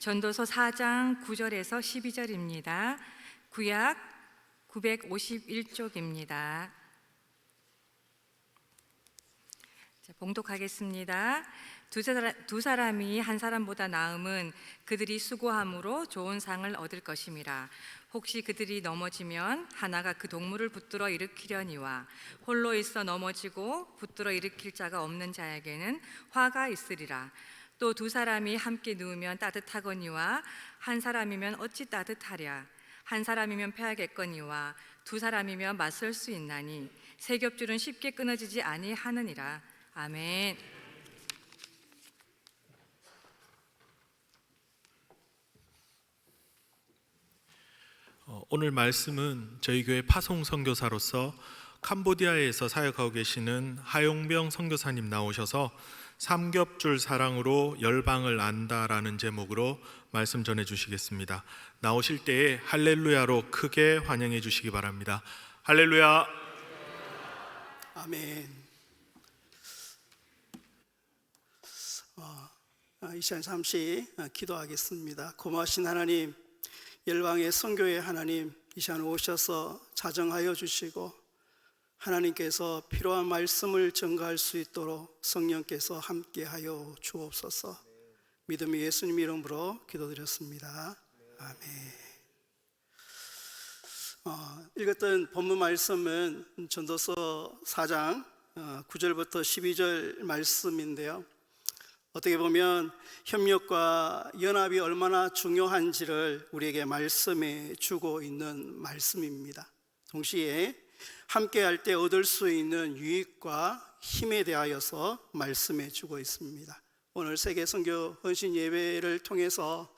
전도서 4장 9절에서 12절입니다. 구약 951쪽입니다. 봉독하겠습니다. 두 사람이 한 사람보다 나음은 그들이 수고함으로 좋은 상을 얻을 것임이라. 혹시 그들이 넘어지면 하나가 그 동물을 붙들어 일으키려니와 홀로 있어 넘어지고 붙들어 일으킬 자가 없는 자에게는 화가 있으리라. 또 두 사람이 함께 누우면 따뜻하거니와 한 사람이면 어찌 따뜻하랴. 한 사람이면 패하겠거니와 두 사람이면 맞설 수 있나니 세 겹줄은 쉽게 끊어지지 아니하느니라. 아멘. 오늘 말씀은 저희 교회 파송 선교사로서 캄보디아에서 사역하고 계시는 하용병 선교사님 나오셔서 삼겹줄 사랑으로 열방을 안다라는 제목으로 말씀 전해 주시겠습니다. 나오실 때에 할렐루야로 크게 환영해 주시기 바랍니다. 할렐루야. 아멘. 이 시간 잠시 기도하겠습니다. 고마우신 하나님, 열방의 선교의 하나님, 이 시간 오셔서 자정하여 주시고 하나님께서 필요한 말씀을 전가할 수 있도록 성령께서 함께하여 주옵소서. 믿음의 예수님 이름으로 기도드렸습니다. 아멘. 읽었던 본문 말씀은 전도서 4장 9절부터 12절 말씀인데요, 어떻게 보면 협력과 연합이 얼마나 중요한지를 우리에게 말씀해 주고 있는 말씀입니다. 동시에 함께 할 때 얻을 수 있는 유익과 힘에 대하여서 말씀해 주고 있습니다. 오늘 세계 선교 헌신 예배를 통해서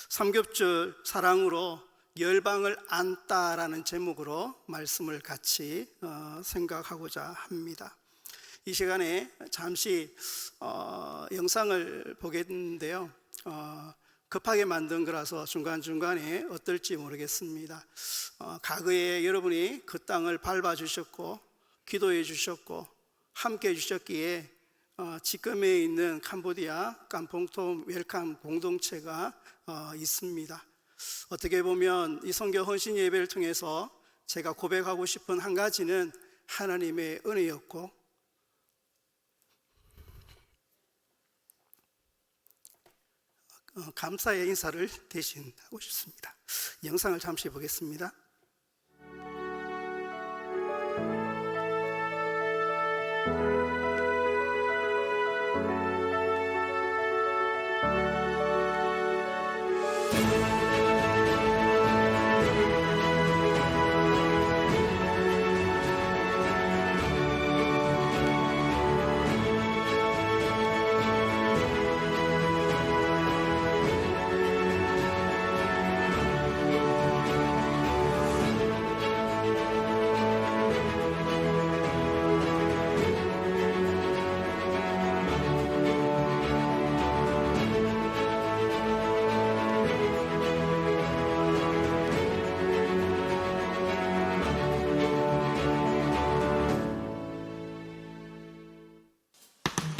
삼겹줄 사랑으로 열방을 안다라는 제목으로 말씀을 같이 생각하고자 합니다. 이 시간에 잠시 영상을 보겠는데요, 급하게 만든 거라서 중간중간에 어떨지 모르겠습니다. 과거에 여러분이 그 땅을 밟아주셨고 기도해 주셨고 함께 해주셨기에 지금에 있는 캄보디아 깜퐁톰 웰컴 공동체가 있습니다. 어떻게 보면 이 선교 헌신 예배를 통해서 제가 고백하고 싶은 한 가지는 하나님의 은혜였고, 감사의 인사를 대신 하고 싶습니다. 영상을 잠시 보겠습니다.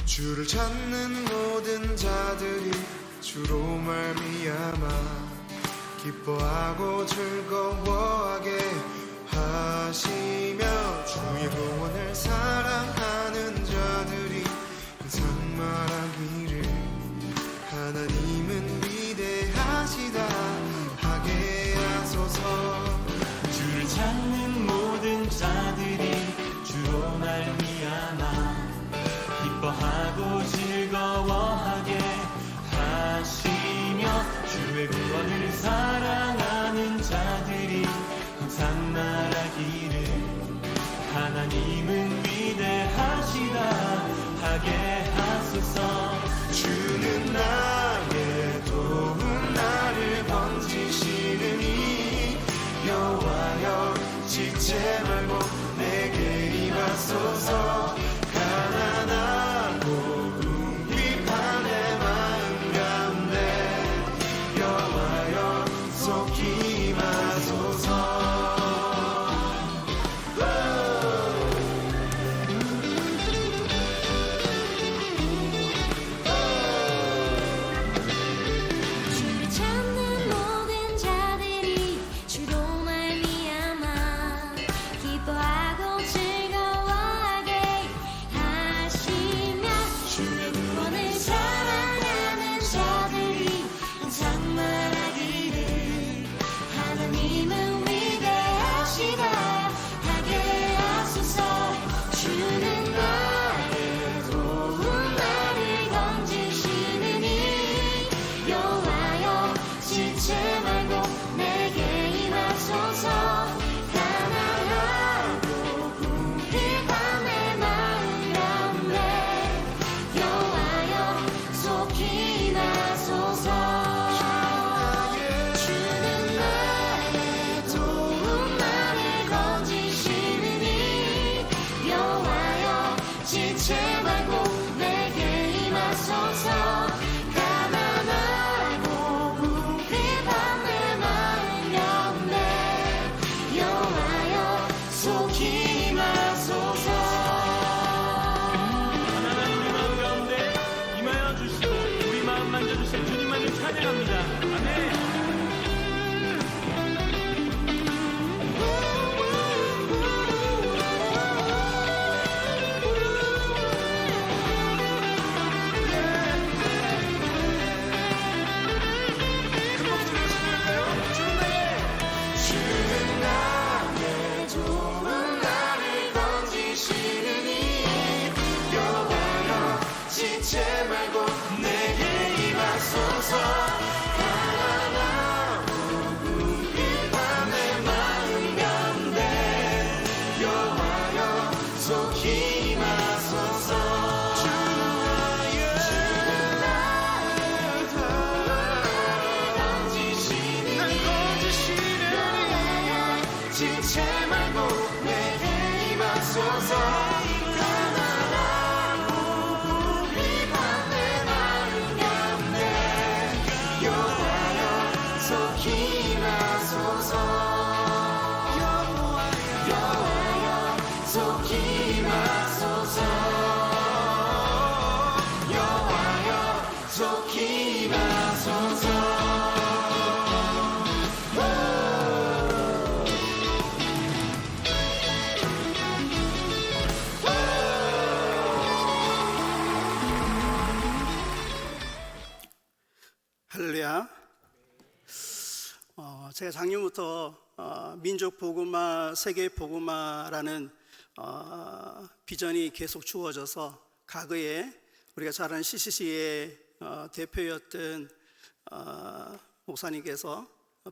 주를 찾는 모든 자들이 주로 말미암아 기뻐하고 즐거워하게 하시며 주의 구원을 사랑하는 자들이 항상 말하기를 하나님은 위대하시다 하게 하소서. 주를 찾는 모든 자들이 주로 말미암아 기뻐하고 즐거워하게 하시며 주의 구원을 사랑하는 자들이 항상 말하기를 하나님은 위대하시다 하게 하소서. 주는 나의 도움 나를 번지시느니 여호와여 지체 말고 내게 임하소서. 가난하고 궁핍한 마음 가운데 여호와여 속히 임하소서. 하소서. 가난하고 궁핍한 내 마음 가운데 여호와여 속히 임하소서. 여호와여 속히 임하소서. 여호와여 속히 임하소서. 할렐루야. 제가 작년부터 민족 복음화, 세계 복음화라는 비전이 계속 주어져서 과거에 우리가 잘 아는 CCC의 대표였던 목사님께서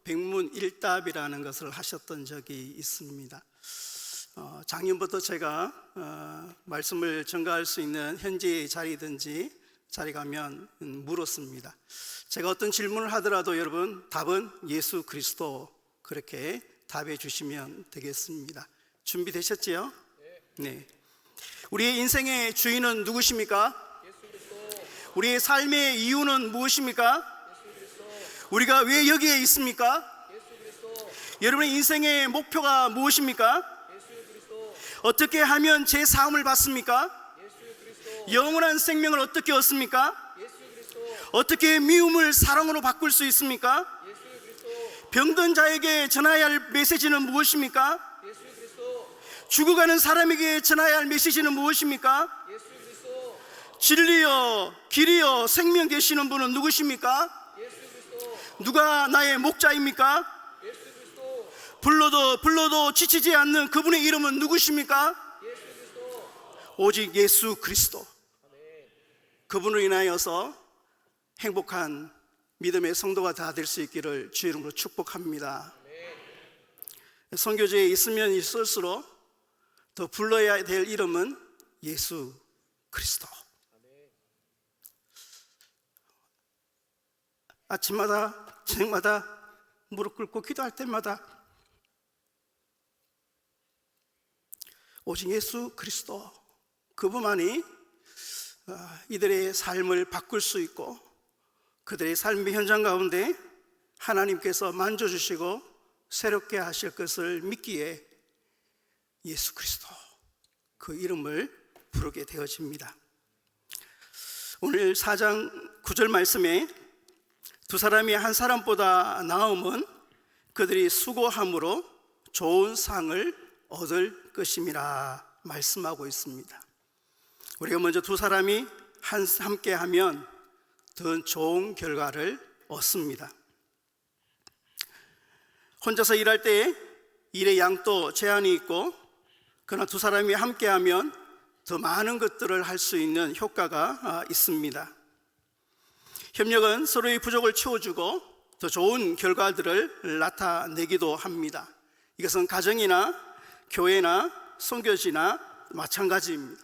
백문일답이라는 것을 하셨던 적이 있습니다. 작년부터 제가 말씀을 전가할 수 있는 현재의 자리든지 자리 가면 물었습니다. 제가 어떤 질문을 하더라도 여러분 답은 예수 그리스도, 그렇게 답해 주시면 되겠습니다. 준비되셨지요? 네. 우리의 인생의 주인은 누구십니까? 우리의 삶의 이유는 무엇입니까? 우리가 왜 여기에 있습니까? 여러분의 인생의 목표가 무엇입니까? 어떻게 하면 제 사함을 받습니까? 영원한 생명을 어떻게 얻습니까? 어떻게 미움을 사랑으로 바꿀 수 있습니까? 병든 자에게 전해야 할 메시지는 무엇입니까? 죽어가는 사람에게 전해야 할 메시지는 무엇입니까? 진리여 길이여 생명 되시는 분은 누구십니까? 누가 나의 목자입니까? 불러도 지치지 않는 그분의 이름은 누구십니까? 오직 예수 그리스도. 그분으로 인하여서 행복한 믿음의 성도가 다 될 수 있기를 주의 이름으로 축복합니다. 선교지에 있으면 있을수록 더 불러야 될 이름은 예수 그리스도. 아침마다 저녁마다 무릎 꿇고 기도할 때마다 오직 예수 그리스도, 그분만이 이들의 삶을 바꿀 수 있고 그들의 삶의 현장 가운데 하나님께서 만져주시고 새롭게 하실 것을 믿기에 예수 그리스도, 그 이름을 부르게 되어집니다. 오늘 4장 9절 말씀에 두 사람이 한 사람보다 나음은 그들이 수고함으로 좋은 상을 얻을 것임이라 말씀하고 있습니다. 우리가 먼저 두 사람이 함께 하면 더 좋은 결과를 얻습니다. 혼자서 일할 때 일의 양도 제한이 있고, 그러나 두 사람이 함께 하면 더 많은 것들을 할 수 있는 효과가 있습니다. 협력은 서로의 부족을 채워주고 더 좋은 결과들을 나타내기도 합니다. 이것은 가정이나 교회나 선교지나 마찬가지입니다.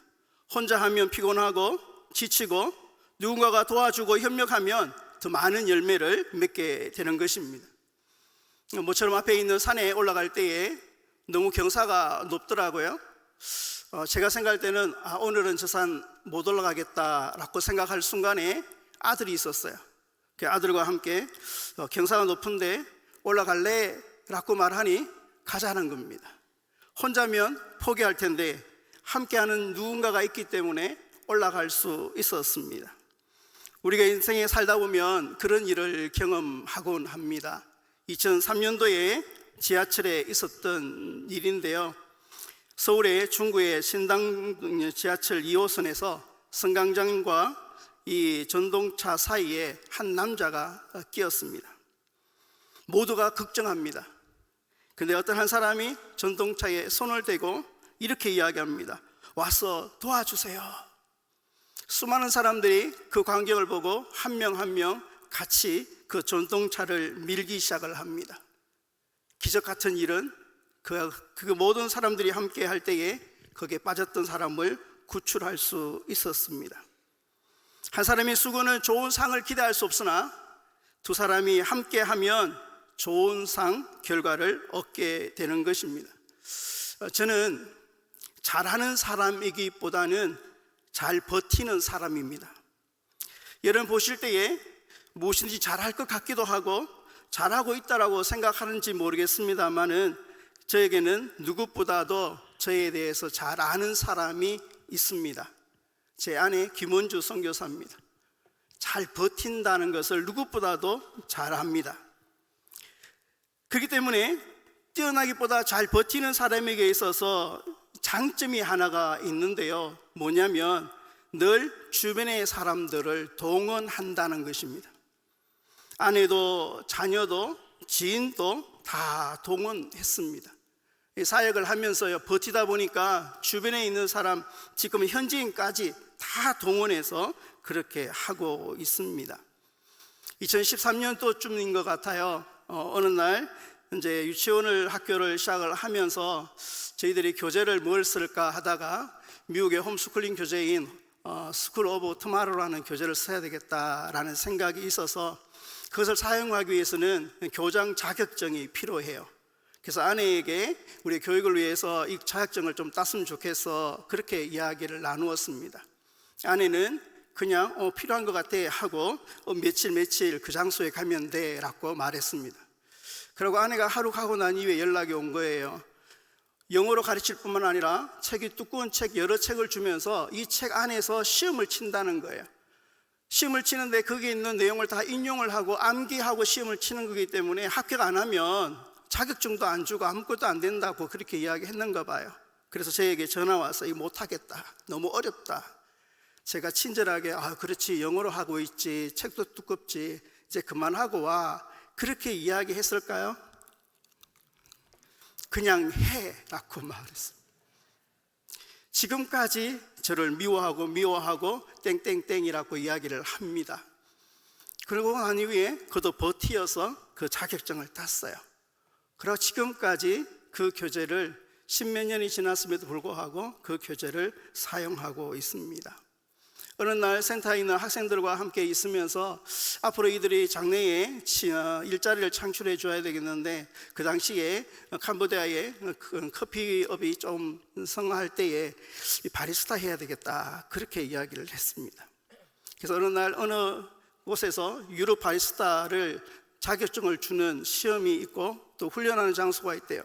혼자 하면 피곤하고 지치고 누군가가 도와주고 협력하면 더 많은 열매를 맺게 되는 것입니다. 모처럼 앞에 있는 산에 올라갈 때에 너무 경사가 높더라고요. 제가 생각할 때는 오늘은 저 산 못 올라가겠다라고 생각할 순간에 아들이 있었어요. 그 아들과 함께 경사가 높은데 올라갈래? 라고 말하니 가자는 겁니다. 혼자면 포기할 텐데 함께하는 누군가가 있기 때문에 올라갈 수 있었습니다. 우리가 인생에 살다 보면 그런 일을 경험하곤 합니다. 2003년도에 지하철에 있었던 일인데요, 서울의 중구의 신당 지하철 2호선에서 성강장과 이 전동차 사이에 한 남자가 끼었습니다. 모두가 걱정합니다. 근데 어떤 한 사람이 전동차에 손을 대고 이렇게 이야기합니다. 와서 도와주세요. 수많은 사람들이 그 광경을 보고 한 명 한 명 같이 그 전동차를 밀기 시작을 합니다. 기적 같은 일은 그 모든 사람들이 함께 할 때에 거기에 빠졌던 사람을 구출할 수 있었습니다. 한 사람의 수고는 좋은 상을 기대할 수 없으나 두 사람이 함께 하면 좋은 상 결과를 얻게 되는 것입니다. 저는 잘하는 사람이기보다는 잘 버티는 사람입니다. 여러분 보실 때에 무엇인지 잘할 것 같기도 하고 잘하고 있다라고 생각하는지 모르겠습니다만은 저에게는 누구보다도 저에 대해서 잘 아는 사람이 있습니다. 제 아내 김원주 선교사입니다. 잘 버틴다는 것을 누구보다도 잘 압니다. 그렇기 때문에 뛰어나기보다 잘 버티는 사람에게 있어서 장점이 하나가 있는데요. 뭐냐면 늘 주변의 사람들을 동원한다는 것입니다. 아내도 자녀도 지인도 다 동원했습니다. 사역을 하면서요, 버티다 보니까 주변에 있는 사람, 지금 현지인까지 다 동원해서 그렇게 하고 있습니다. 2013년도쯤인 것 같아요. 어느 날 이제 유치원을 학교를 시작을 하면서 저희들이 교재를 뭘 쓸까 하다가 미국의 홈스쿨링 교재인 스쿨 오브 투마로라는 교재를 써야 되겠다라는 생각이 있어서 그것을 사용하기 위해서는 교장 자격증이 필요해요. 그래서 아내에게 우리 교육을 위해서 이 자격증을 좀 땄으면 좋겠어 그렇게 이야기를 나누었습니다. 아내는 그냥 필요한 것 같아 하고 며칠 그 장소에 가면 돼 라고 말했습니다. 그리고 아내가 하루 가고 난 이후에 연락이 온 거예요. 영어로 가르칠 뿐만 아니라 책이 두꺼운 책 여러 책을 주면서 이 책 안에서 시험을 친다는 거예요. 시험을 치는데 거기에 있는 내용을 다 인용을 하고 암기하고 시험을 치는 거기 때문에 합격 안 하면 자격증도 안 주고 아무것도 안 된다고 그렇게 이야기했는가 봐요. 그래서 저에게 전화 와서 이거 못하겠다, 너무 어렵다. 제가 친절하게 그렇지, 영어로 하고 있지, 책도 두껍지, 이제 그만하고 와, 그렇게 이야기했을까요? 그냥 해 라고 말했어요. 지금까지 저를 미워하고 땡땡땡이라고 이야기를 합니다. 그러고 난 이후에 그도 버티어서 그 자격증을 땄어요. 그리고 지금까지 그 교재를 10몇 년이 지났음에도 불구하고 그 교재를 사용하고 있습니다. 어느 날 센터에 있는 학생들과 함께 있으면서 앞으로 이들이 장래에 일자리를 창출해 줘야 되겠는데, 그 당시에 캄보디아의 커피업이 좀 성황할 때에 바리스타 해야 되겠다 그렇게 이야기를 했습니다. 그래서 어느 날 어느 곳에서 유럽 바리스타를 자격증을 주는 시험이 있고 또 훈련하는 장소가 있대요.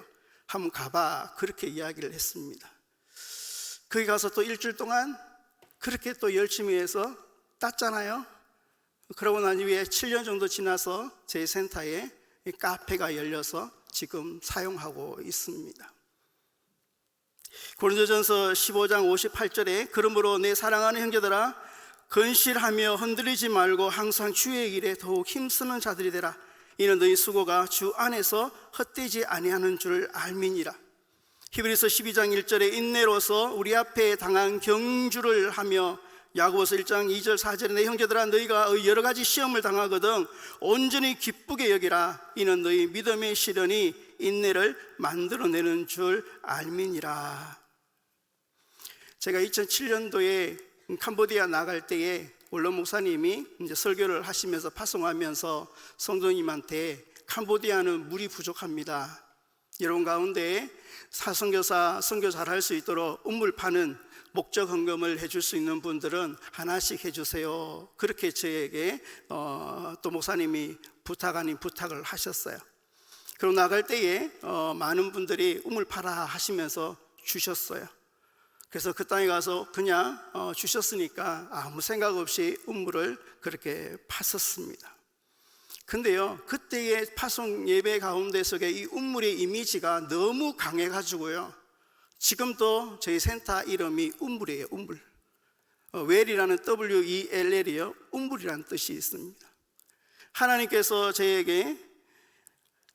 한번 가봐 그렇게 이야기를 했습니다. 거기 가서 또 일주일 동안 그렇게 또 열심히 해서 땄잖아요. 그러고 난 이후에 7년 정도 지나서 제 센터에 카페가 열려서 지금 사용하고 있습니다. 고린도전서 15장 58절에 그러므로 내 사랑하는 형제들아 건실하며 흔들리지 말고 항상 주의 일에 더욱 힘쓰는 자들이 되라. 이는 너희 수고가 주 안에서 헛되지 아니하는 줄 알미니라. 히브리서 12장 1절에 인내로서 우리 앞에 당한 경주를 하며, 야고보서 1장 2절 4절에 내 형제들아 너희가 여러 가지 시험을 당하거든 온전히 기쁘게 여기라. 이는 너희 믿음의 시련이 인내를 만들어내는 줄 알미니라. 제가 2007년도에 캄보디아 나갈 때에 원로 목사님이 이제 설교를 하시면서 파송하면서 성도님한테 캄보디아는 물이 부족합니다. 이런 가운데 사선교사 선교 잘할 수 있도록 우물 파는 목적 헌금을 해줄 수 있는 분들은 하나씩 해주세요. 그렇게 저에게 또 목사님이 부탁 아닌 부탁을 하셨어요. 그리고 나갈 때에 많은 분들이 우물 파라 하시면서 주셨어요. 그래서 그 땅에 가서 그냥 주셨으니까 아무 생각 없이 우물을 그렇게 팠었습니다. 근데요, 그때의 파송 예배 가운데 속에 이 우물의 이미지가 너무 강해가지고요, 지금도 저희 센터 이름이 우물이에요. 우물. 웰이라는 WELL이요, 우물이라는 뜻이 있습니다. 하나님께서 저에게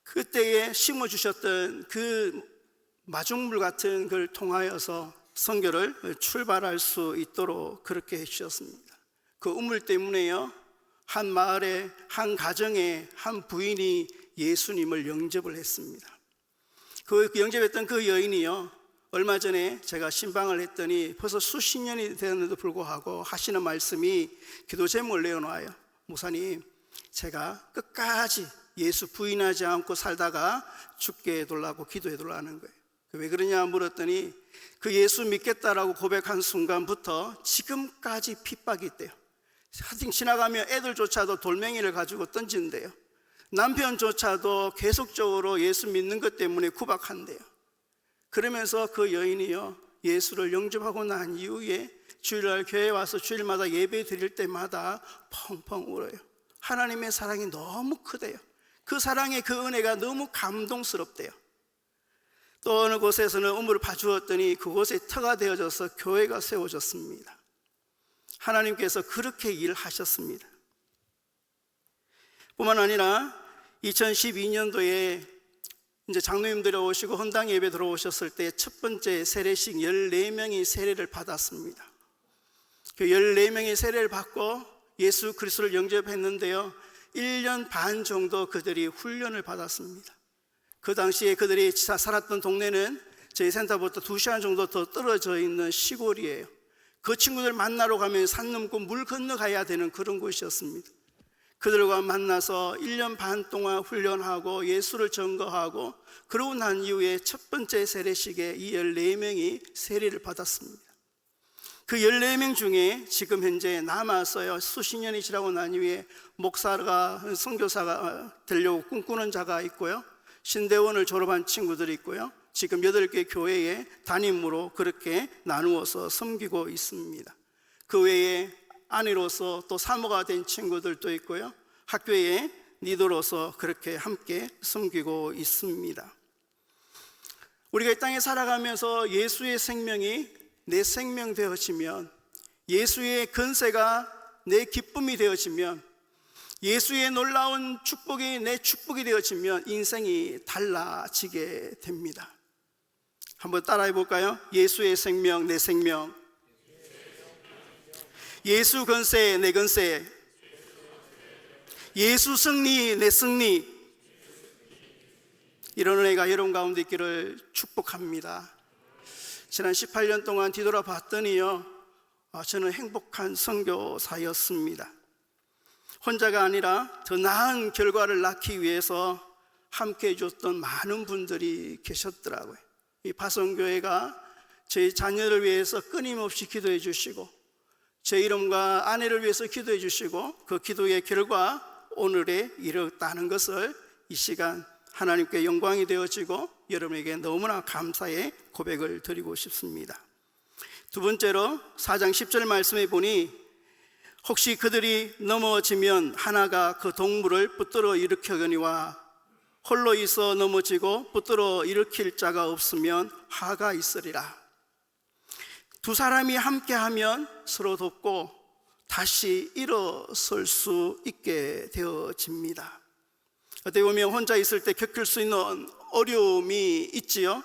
그때에 심어주셨던 그 마중물 같은 걸 통하여서 선교를 출발할 수 있도록 그렇게 해주셨습니다. 그 우물 때문에요, 한 마을에 한 가정에 한 부인이 예수님을 영접을 했습니다. 그 영접했던 그 여인이요, 얼마 전에 제가 신방을 했더니 벌써 수십 년이 되었는데도 불구하고 하시는 말씀이 기도 제목을 내어놓아요. 목사님, 제가 끝까지 예수 부인하지 않고 살다가 죽게 해달라고 기도해 달라는 거예요. 왜 그러냐 물었더니 그 예수 믿겠다라고 고백한 순간부터 지금까지 핍박이 있대요. 사진 지나가면 애들조차도 돌멩이를 가지고 던진대요. 남편조차도 계속적으로 예수 믿는 것 때문에 구박한대요. 그러면서 그 여인이요, 예수를 영접하고 난 이후에 주일날 교회에 와서 주일마다 예배 드릴 때마다 펑펑 울어요. 하나님의 사랑이 너무 크대요. 그 사랑의 그 은혜가 너무 감동스럽대요. 또 어느 곳에서는 우물을 파주었더니 그곳에 터가 되어져서 교회가 세워졌습니다. 하나님께서 그렇게 일하셨습니다. 뿐만 아니라 2012년도에 이제 장로님들이 오시고 헌당 예배 들어오셨을 때 첫 번째 세례식 14명이 세례를 받았습니다. 그 14명이 세례를 받고 예수 그리스도를 영접했는데요, 1년 반 정도 그들이 훈련을 받았습니다. 그 당시에 그들이 살았던 동네는 저희 센터부터 2시간 정도 더 떨어져 있는 시골이에요. 그 친구들 만나러 가면 산 넘고 물 건너가야 되는 그런 곳이었습니다. 그들과 만나서 1년 반 동안 훈련하고 예수를 증거하고 그러고 난 이후에 첫 번째 세례식에 이 14명이 세례를 받았습니다. 그 14명 중에 지금 현재 남아서요, 수십 년이 지나고 난 이후에 목사가 선교사가 되려고 꿈꾸는 자가 있고요, 신대원을 졸업한 친구들이 있고요, 지금 8개 교회의 담임으로 그렇게 나누어서 섬기고 있습니다. 그 외에 아내로서 또 사모가 된 친구들도 있고요, 학교의 리더로서 그렇게 함께 섬기고 있습니다. 우리가 이 땅에 살아가면서 예수의 생명이 내 생명 되어지면, 예수의 권세가 내 기쁨이 되어지면, 예수의 놀라운 축복이 내 축복이 되어지면 인생이 달라지게 됩니다. 한번 따라해 볼까요? 예수의 생명 내 생명, 예수 권세 내 권세, 예수 승리 내 승리. 이런 은혜가 여러분 가운데 있기를 축복합니다. 지난 18년 동안 뒤돌아봤더니요, 저는 행복한 선교사였습니다. 혼자가 아니라 더 나은 결과를 낳기 위해서 함께 해줬던 많은 분들이 계셨더라고요. 이 파송교회가 저희 자녀를 위해서 끊임없이 기도해 주시고, 제 이름과 아내를 위해서 기도해 주시고, 그 기도의 결과 오늘에 이르렀다는 것을 이 시간 하나님께 영광이 되어지고 여러분에게 너무나 감사의 고백을 드리고 싶습니다. 두 번째로 4장 10절 말씀에 보니, 혹시 그들이 넘어지면 하나가 그 동물을 붙들어 일으키거니와 홀로 있어 넘어지고 붙들어 일으킬 자가 없으면 화가 있으리라. 두 사람이 함께하면 서로 돕고 다시 일어설 수 있게 되어집니다. 어떻게 보면 혼자 있을 때 겪을 수 있는 어려움이 있지요.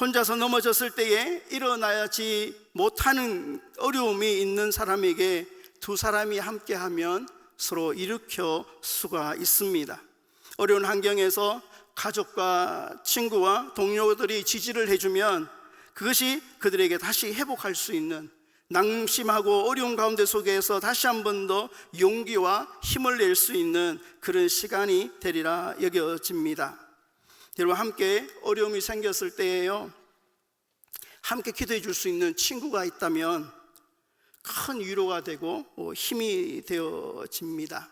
혼자서 넘어졌을 때에 일어나지 못하는 어려움이 있는 사람에게 두 사람이 함께하면 서로 일으켜 수가 있습니다. 어려운 환경에서 가족과 친구와 동료들이 지지를 해주면 그것이 그들에게 다시 회복할 수 있는, 낙심하고 어려운 가운데 속에서 다시 한 번 더 용기와 힘을 낼 수 있는 그런 시간이 되리라 여겨집니다. 여러분, 함께 어려움이 생겼을 때에요, 함께 기도해 줄 수 있는 친구가 있다면 큰 위로가 되고 힘이 되어집니다.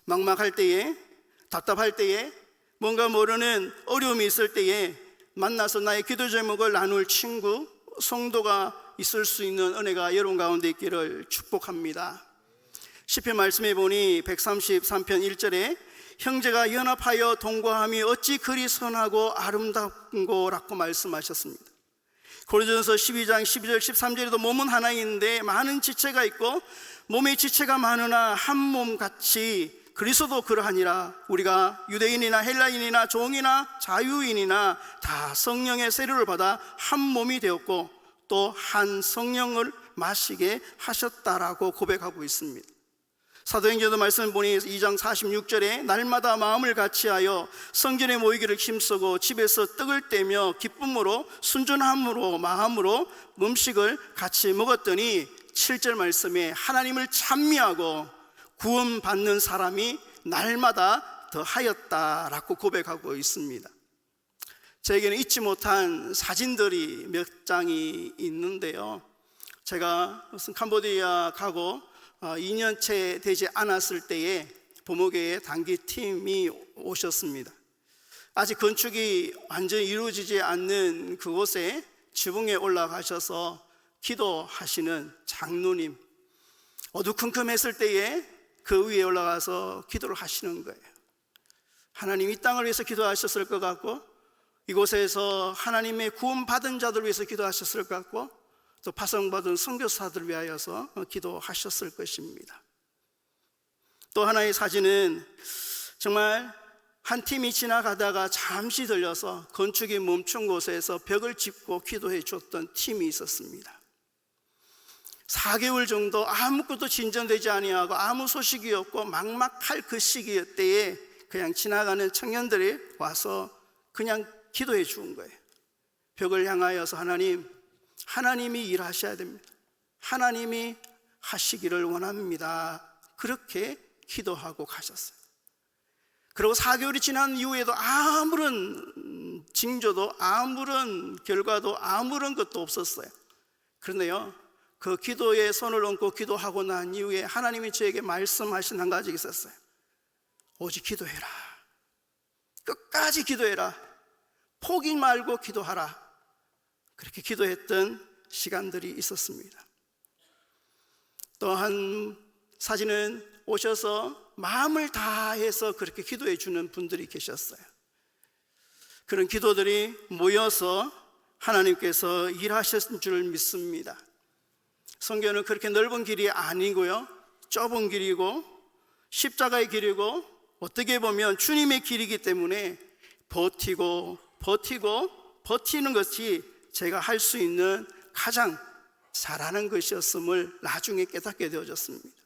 막막할 때에, 답답할 때에, 뭔가 모르는 어려움이 있을 때에 만나서 나의 기도 제목을 나눌 친구, 성도가 있을 수 있는 은혜가 여러분 가운데 있기를 축복합니다. 시편 말씀해 보니 133편 1절에 형제가 연합하여 동거함이 어찌 그리 선하고 아름답고라고 말씀하셨습니다. 고린도전서 12장 12절 13절에도 몸은 하나인데 많은 지체가 있고 몸의 지체가 많으나 한 몸같이 그리스도도 그러하니라. 우리가 유대인이나 헬라인이나 종이나 자유인이나 다 성령의 세례를 받아 한 몸이 되었고 또 한 성령을 마시게 하셨다라고 고백하고 있습니다. 사도행전도 말씀을 보니 2장 46절에 날마다 마음을 같이하여 성전에 모이기를 힘쓰고 집에서 떡을 떼며 기쁨으로 순전함으로 마음으로 음식을 같이 먹었더니 7절 말씀에 하나님을 찬미하고 구원받는 사람이 날마다 더하였다라고 고백하고 있습니다. 저에게는 잊지 못한 사진들이 몇 장이 있는데요. 제가 무슨 캄보디아 가고 2년째 되지 않았을 때에 부모교회 단기팀이 오셨습니다. 아직 건축이 완전히 이루어지지 않는 그곳에 지붕에 올라가셔서 기도하시는 장로님, 어두컴컴했을 때에 그 위에 올라가서 기도를 하시는 거예요. 하나님, 이 땅을 위해서 기도하셨을 것 같고, 이곳에서 하나님의 구원받은 자들 위해서 기도하셨을 것 같고, 또 파송받은 선교사들을 위하여서 기도하셨을 것입니다. 또 하나의 사진은 정말 한 팀이 지나가다가 잠시 들려서 건축이 멈춘 곳에서 벽을 짚고 기도해 줬던 팀이 있었습니다. 4개월 정도 아무것도 진전되지 아니하고 아무 소식이 없고 막막할 그 시기였대에 그냥 지나가는 청년들이 와서 그냥 기도해 준 거예요. 벽을 향하여서 하나님이 일하셔야 됩니다. 하나님이 하시기를 원합니다. 그렇게 기도하고 가셨어요. 그리고 4개월이 지난 이후에도 아무런 징조도 아무런 결과도 아무런 것도 없었어요. 그런데요, 그 기도에 손을 얹고 기도하고 난 이후에 하나님이 저에게 말씀하신 한 가지가 있었어요. 오직 기도해라. 끝까지 기도해라. 포기 말고 기도하라. 그렇게 기도했던 시간들이 있었습니다. 또 한 사진은 오셔서 마음을 다해서 그렇게 기도해 주는 분들이 계셨어요. 그런 기도들이 모여서 하나님께서 일하셨을 줄 믿습니다. 성경은 그렇게 넓은 길이 아니고요, 좁은 길이고 십자가의 길이고 어떻게 보면 주님의 길이기 때문에 버티는 것이 제가 할 수 있는 가장 잘하는 것이었음을 나중에 깨닫게 되어졌습니다.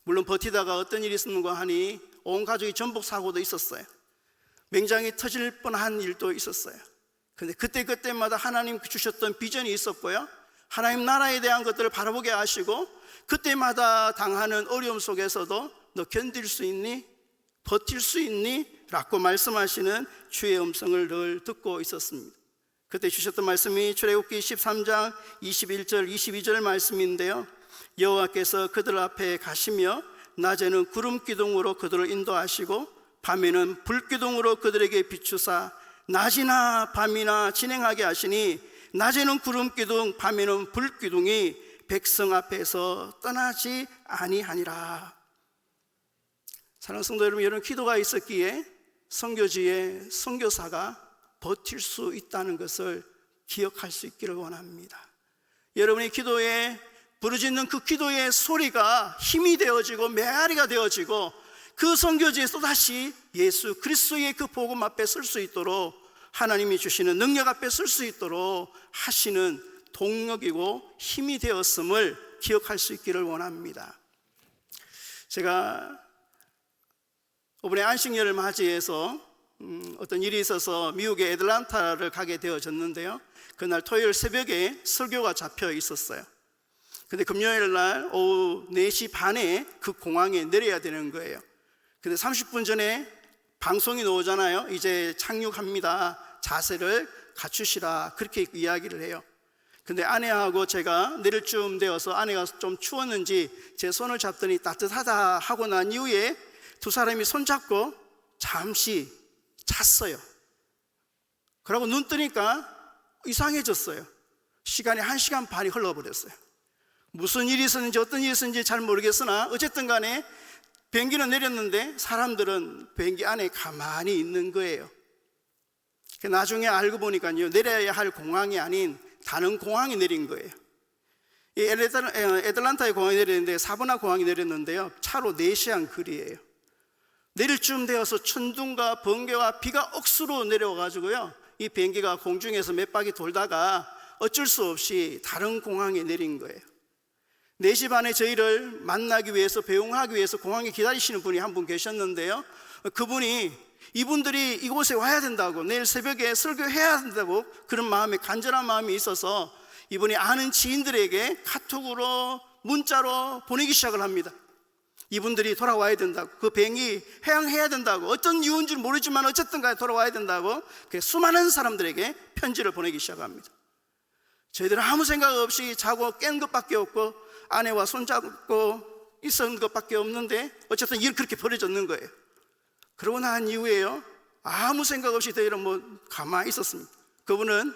물론 버티다가 어떤 일이 있었는가 하니 온 가족이 전복 사고도 있었어요. 맹장이 터질 뻔한 일도 있었어요. 그런데 그때마다 하나님 주셨던 비전이 있었고요, 하나님 나라에 대한 것들을 바라보게 하시고 그때마다 당하는 어려움 속에서도 너 견딜 수 있니? 버틸 수 있니? 라고 말씀하시는 주의 음성을 늘 듣고 있었습니다. 그때 주셨던 말씀이 출애굽기 13장 21절 22절 말씀인데요, 여호와께서 그들 앞에 가시며 낮에는 구름 기둥으로 그들을 인도하시고 밤에는 불 기둥으로 그들에게 비추사 낮이나 밤이나 진행하게 하시니 낮에는 구름 기둥 밤에는 불 기둥이 백성 앞에서 떠나지 아니하니라. 사랑하는 성도 여러분, 이런 기도가 있었기에 선교지의 선교사가 버틸 수 있다는 것을 기억할 수 있기를 원합니다. 여러분의 기도에 부르짖는 그 기도의 소리가 힘이 되어지고 메아리가 되어지고 그 선교지에 또다시 예수 그리스도의 그 복음 앞에 설 수 있도록 하나님이 주시는 능력 앞에 설 수 있도록 하시는 동력이고 힘이 되었음을 기억할 수 있기를 원합니다. 제가 이번에 안식년을 맞이해서 어떤 일이 있어서 미국의 애틀랜타를 가게 되어졌는데요, 그날 토요일 새벽에 설교가 잡혀 있었어요. 근데 금요일 날 오후 4시 반에 그 공항에 내려야 되는 거예요. 근데 30분 전에 방송이 나오잖아요. 이제 착륙합니다. 자세를 갖추시라. 그렇게 이야기를 해요. 근데 아내하고 제가 내릴 쯤 되어서 아내가 좀 추웠는지 제 손을 잡더니 따뜻하다 하고 난 이후에 두 사람이 손잡고 잠시 잤어요. 그러고 눈 뜨니까 이상해졌어요. 시간이 1시간 반이 흘러버렸어요. 무슨 일이 있었는지 어떤 일이 있었는지 잘 모르겠으나 어쨌든 간에 비행기는 내렸는데 사람들은 비행기 안에 가만히 있는 거예요. 나중에 알고 보니까요, 내려야 할 공항이 아닌 다른 공항에 내린 거예요. 이 애틀랜타의 공항에 내렸는데 사브나 공항에 내렸는데요, 차로 4시간 거리예요. 내릴 쯤 되어서 천둥과 번개와 비가 억수로 내려와가지고요, 이 비행기가 공중에서 몇 바퀴 돌다가 어쩔 수 없이 다른 공항에 내린 거예요. 4시 반에 저희를 만나기 위해서 배웅하기 위해서 공항에 기다리시는 분이 한 분 계셨는데요, 그분이 이분들이 이곳에 와야 된다고, 내일 새벽에 설교해야 된다고 그런 마음에 간절한 마음이 있어서 이분이 아는 지인들에게 카톡으로 문자로 보내기 시작을 합니다. 이분들이 돌아와야 된다고, 그 병이 해양해야 된다고, 어떤 이유인지 모르지만 어쨌든 간에 돌아와야 된다고 수많은 사람들에게 편지를 보내기 시작합니다. 저희들은 아무 생각 없이 자고 깬 것밖에 없고 아내와 손잡고 있었는 것밖에 없는데 어쨌든 일 그렇게 벌어졌는 거예요. 그러고 난 이후에요, 아무 생각 없이 저희는 가만히 있었습니다. 그분은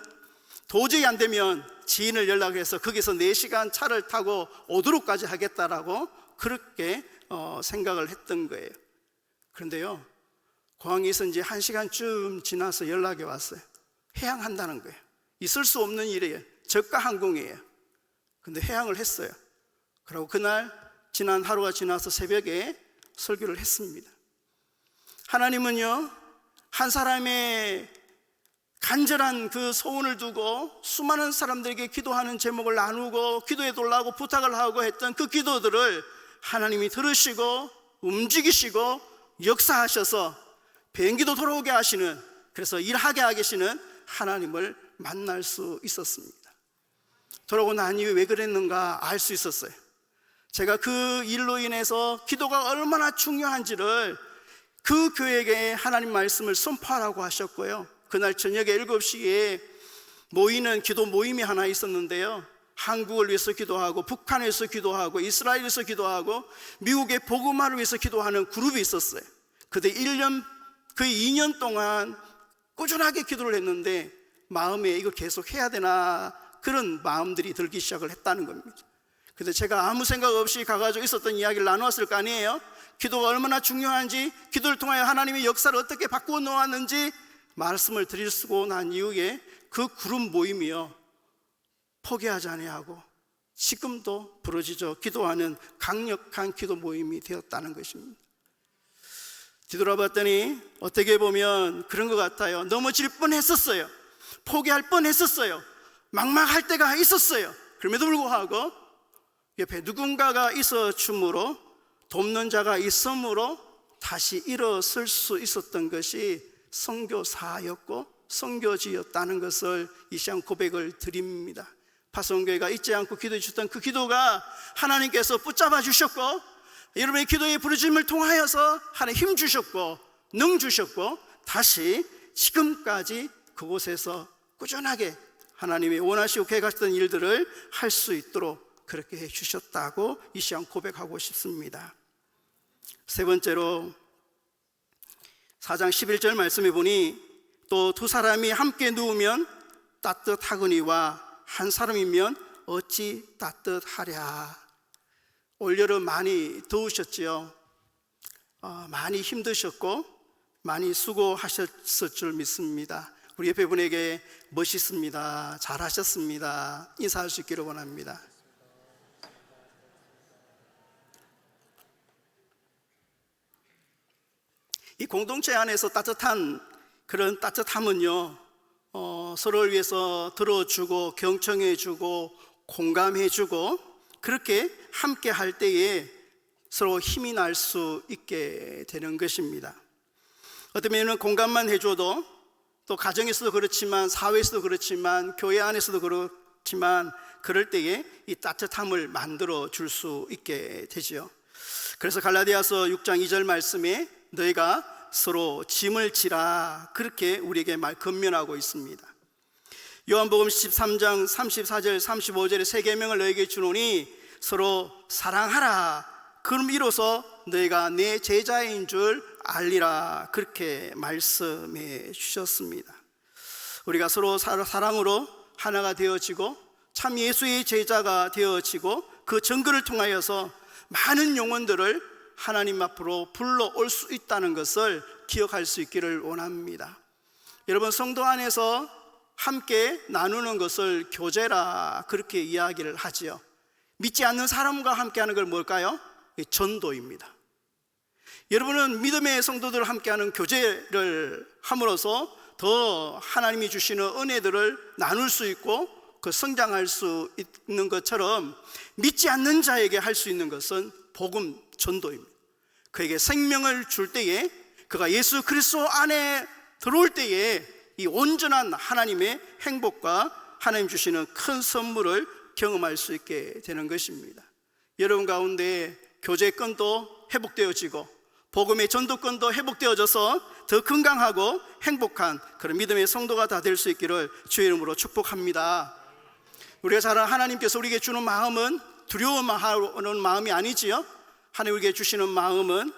도저히 안 되면 지인을 연락해서 거기서 4시간 차를 타고 오도록까지 하겠다라고 그렇게 생각을 했던 거예요. 그런데요, 공항에 있은 지 1시간쯤 지나서 연락이 왔어요. 해양한다는 거예요. 있을 수 없는 일이에요. 저가 항공이에요. 근데 해양을 했어요. 그리고 그날 지난 하루가 지나서 새벽에 설교를 했습니다. 하나님은요, 한 사람의 간절한 그 소원을 두고 수많은 사람들에게 기도하는 제목을 나누고 기도에 달라고 부탁을 하고 했던 그 기도들을 하나님이 들으시고 움직이시고 역사하셔서 비행기도 돌아오게 하시는, 그래서 일하게 하시는 하나님을 만날 수 있었습니다. 돌아오고 난 이후에 왜 그랬는가 알 수 있었어요. 제가 그 일로 인해서 기도가 얼마나 중요한지를 그 교회에 하나님 말씀을 선포하라고 하셨고요, 그날 저녁에 7시에 모이는 기도 모임이 하나 있었는데요, 한국을 위해서 기도하고 북한에서 기도하고 이스라엘에서 기도하고 미국의 복음화를 위해서 기도하는 그룹이 있었어요. 그때 2년 동안 꾸준하게 기도를 했는데 마음에 이걸 계속 해야 되나 그런 마음들이 들기 시작을 했다는 겁니다. 근데 제가 아무 생각 없이 가가지고 있었던 이야기를 나누었을 거 아니에요. 기도가 얼마나 중요한지, 기도를 통하여 하나님의 역사를 어떻게 바꾸어 놓았는지 말씀을 드릴 수고 난 이후에 그 그룹 모임이요, 포기하지 아니하고 지금도 부러지죠 기도하는 강력한 기도 모임이 되었다는 것입니다. 뒤돌아봤더니 어떻게 보면 그런 것 같아요. 넘어질 뻔했었어요. 포기할 뻔했었어요. 막막할 때가 있었어요. 그럼에도 불구하고 옆에 누군가가 있어 줌으로, 돕는 자가 있음으로 다시 일어설 수 있었던 것이 선교사였고 선교지였다는 것을 이 시간 고백을 드립니다. 파송교회가 잊지 않고 기도해 주셨던 그 기도가 하나님께서 붙잡아 주셨고, 여러분의 기도의 부르심을 통하여서 하나님 힘 주셨고 능 주셨고, 다시 지금까지 그곳에서 꾸준하게 하나님이 원하시고 계획하셨던 일들을 할 수 있도록 그렇게 해 주셨다고 이 시간 고백하고 싶습니다. 세 번째로 4장 11절 말씀해 보니, 또 두 사람이 함께 누우면 따뜻하거니와 한 사람이면 어찌 따뜻하랴. 올여름 많이 더우셨지요. 많이 힘드셨고 많이 수고하셨을 줄 믿습니다. 우리 옆에 분에게 멋있습니다, 잘하셨습니다 인사할 수 있기를 원합니다. 이 공동체 안에서 따뜻한 그런 따뜻함은요, 서로를 위해서 들어주고 경청해주고 공감해주고 그렇게 함께 할 때에 서로 힘이 날 수 있게 되는 것입니다. 어쩌면 공감만 해줘도, 또 가정에서도 그렇지만 사회에서도 그렇지만 교회 안에서도 그렇지만 그럴 때에 이 따뜻함을 만들어 줄 수 있게 되죠. 그래서 갈라디아서 6장 2절 말씀에 너희가 서로 짐을 지라, 그렇게 우리에게 권면하고 있습니다. 요한복음 13장 34절 35절에 세 계명을 너희에게 주노니 서로 사랑하라, 그럼 이로써 너희가 내 제자인 줄 알리라, 그렇게 말씀해 주셨습니다. 우리가 서로 사랑으로 하나가 되어지고 참 예수의 제자가 되어지고 그 증거를 통하여서 많은 영혼들을 하나님 앞으로 불러올 수 있다는 것을 기억할 수 있기를 원합니다. 여러분, 성도 안에서 함께 나누는 것을 교제라, 그렇게 이야기를 하지요. 믿지 않는 사람과 함께하는 걸 뭘까요? 전도입니다. 여러분은 믿음의 성도들과 함께하는 교제를 함으로써 더 하나님이 주시는 은혜들을 나눌 수 있고 그 성장할 수 있는 것처럼, 믿지 않는 자에게 할 수 있는 것은 복음 전도입니다. 그에게 생명을 줄 때에, 그가 예수 그리스도 안에 들어올 때에 이 온전한 하나님의 행복과 하나님 주시는 큰 선물을 경험할 수 있게 되는 것입니다. 여러분 가운데 교제권도 회복되어지고 복음의 전도권도 회복되어져서 더 건강하고 행복한 그런 믿음의 성도가 다 될 수 있기를 주의 이름으로 축복합니다. 우리가 잘 아는 하나님께서 우리에게 주는 마음은 두려워하는 마음이 아니지요. 하나님 우리에게 주시는 마음은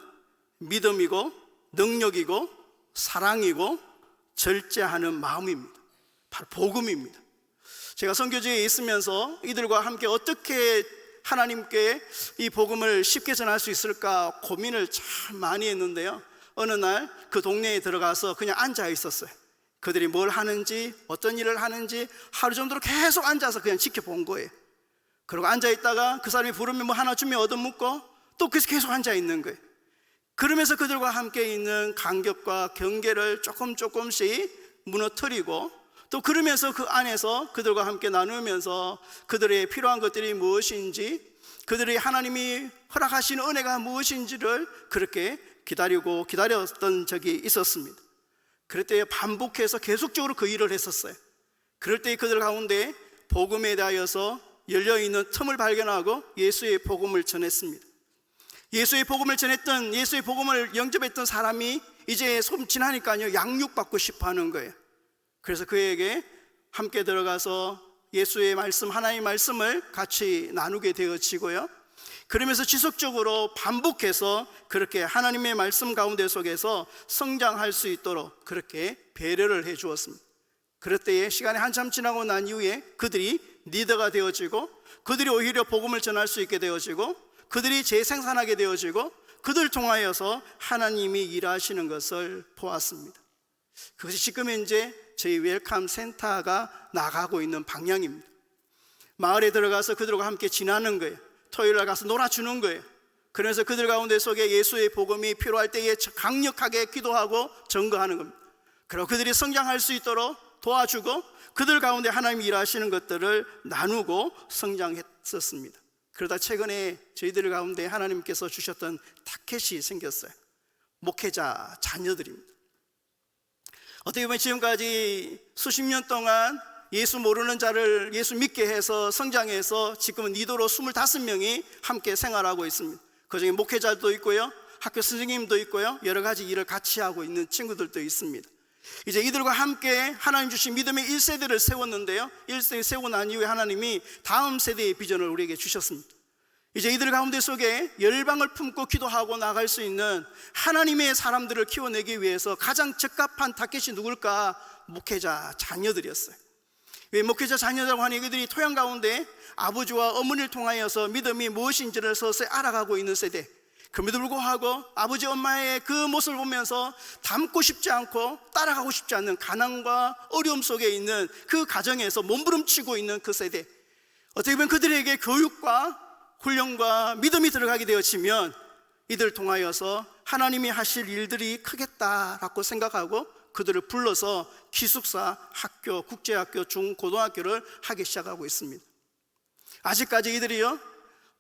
믿음이고 능력이고 사랑이고 절제하는 마음입니다. 바로 복음입니다. 제가 선교지에 있으면서 이들과 함께 어떻게 하나님께 이 복음을 쉽게 전할 수 있을까 고민을 참 많이 했는데요, 어느 날 그 동네에 들어가서 그냥 앉아 있었어요. 그들이 뭘 하는지 어떤 일을 하는지 하루 정도로 계속 앉아서 그냥 지켜본 거예요. 그리고 앉아 있다가 그 사람이 부르면 뭐 하나 주면 얻어먹고 또 계속 앉아 있는 거예요. 그러면서 그들과 함께 있는 간격과 경계를 조금씩 무너뜨리고 또 그러면서 그 안에서 그들과 함께 나누면서 그들의 필요한 것들이 무엇인지, 그들의 하나님이 허락하신 은혜가 무엇인지를 그렇게 기다렸던 적이 있었습니다. 그럴 때 반복해서 계속적으로 그 일을 했었어요. 그럴 때 그들 가운데 복음에 대하여서 열려있는 틈을 발견하고 예수의 복음을 전했습니다. 예수의 복음을 전했던, 예수의 복음을 영접했던 사람이 이제 좀 지나니까요 양육받고 싶어 하는 거예요. 그래서 그에게 함께 들어가서 예수의 말씀, 하나님의 말씀을 같이 나누게 되어지고요, 그러면서 지속적으로 반복해서 그렇게 하나님의 말씀 가운데 속에서 성장할 수 있도록 그렇게 배려를 해 주었습니다. 그럴 때에 시간이 한참 지나고 난 이후에 그들이 리더가 되어지고 그들이 오히려 복음을 전할 수 있게 되어지고 그들이 재생산하게 되어지고 그들 통하여서 하나님이 일하시는 것을 보았습니다. 그것이 지금 현재 저희 웰컴 센터가 나가고 있는 방향입니다. 마을에 들어가서 그들과 함께 지나는 거예요. 토요일날 가서 놀아주는 거예요. 그래서 그들 가운데 속에 예수의 복음이 필요할 때에 강력하게 기도하고 증거하는 겁니다. 그리고 그들이 성장할 수 있도록 도와주고 그들 가운데 하나님이 일하시는 것들을 나누고 성장했었습니다. 그러다 최근에 저희들 가운데 하나님께서 주셨던 타켓이 생겼어요. 목회자 자녀들입니다. 어떻게 보면 지금까지 수십 년 동안 예수 모르는 자를 예수 믿게 해서 성장해서 지금은 리더로 25명이 함께 생활하고 있습니다. 그중에 목회자도 있고요, 학교 선생님도 있고요, 여러 가지 일을 같이 하고 있는 친구들도 있습니다. 이제 이들과 함께 하나님 주신 믿음의 1세대를 세웠는데요, 1세대 세우고 난 이후에 하나님이 다음 세대의 비전을 우리에게 주셨습니다. 이제 이들 가운데 속에 열방을 품고 기도하고 나갈 수 있는 하나님의 사람들을 키워내기 위해서 가장 적합한 타겟이 누굴까? 목회자 자녀들이었어요. 왜 목회자 자녀라고 하니 이들이 토양 가운데 아버지와 어머니를 통하여서 믿음이 무엇인지를 서서히 알아가고 있는 세대, 그럼에도 불구하고 아버지 엄마의 그 모습을 보면서 닮고 싶지 않고 따라가고 싶지 않는 가난과 어려움 속에 있는 그 가정에서 몸부림치고 있는 그 세대, 어떻게 보면 그들에게 교육과 훈련과 믿음이 들어가게 되어지면 이들을 통하여서 하나님이 하실 일들이 크겠다라고 생각하고 그들을 불러서 기숙사, 학교, 국제학교, 중고등학교를 하기 시작하고 있습니다. 아직까지 이들이요